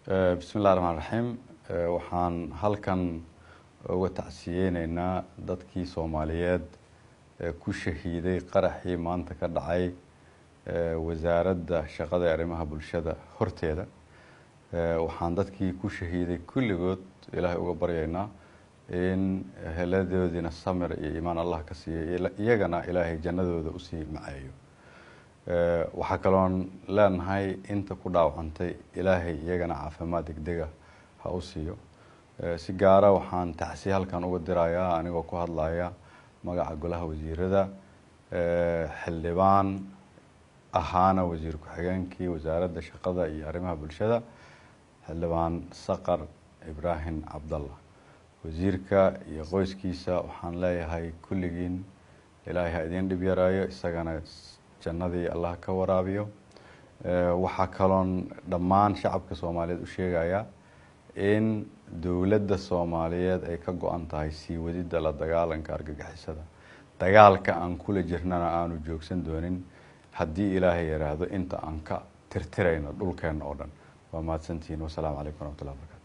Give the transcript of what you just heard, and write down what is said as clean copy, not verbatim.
بسم الله الرحمن الرحيم waxaan halkan uga tacsiyeenaynaa dadkii Soomaaliyeed ku shahiiday qaraxii maanta ka dhacay wasaaradda shaqada iyo arrimaha bulshada horteeda waxaan dadkii ku shahiiday kulligood Ilaahay uga baryaynaa in heladoodina samir iyo iimaan Allah ka siiyo iyagana Ilaahay jannadooda u sii macayo waxa kaloon leenahay inta ku dhaawacantay Ilaahay iyagana caafimaad degdeg ah ha u siiyo si gaar ah waxaan tacsiye halkan uga dirayaa anigoo ku hadlaya magaca golaha wasiirada xildhibaan ahaana wasiir ku-xigeenkii wasaaradda shaqada iyo arrimaha bulshada xildhibaan Saqar Ibrahim Abdallah wasiirka iyo qoyskiisa waxaan leeyahay kulligiin Ilaahay ha idin dhib yaraayo isagana jannadii Allah ka waraabiyo waxa kaloon dhammaan shacabka Soomaaliyeed u sheegaya in dawladda Soomaaliyeed ay ka go'an tahay sii wadida la dagaalanka argagixisada dagaalka aan kula jirnana aanu joogsan doonin haddii Ilaahay yiraahdo inta aan ka tirtirayno dhulkeena oo dhan waa mahadsantiin wassalaamu calaykum warahmatullahi wabarakatuh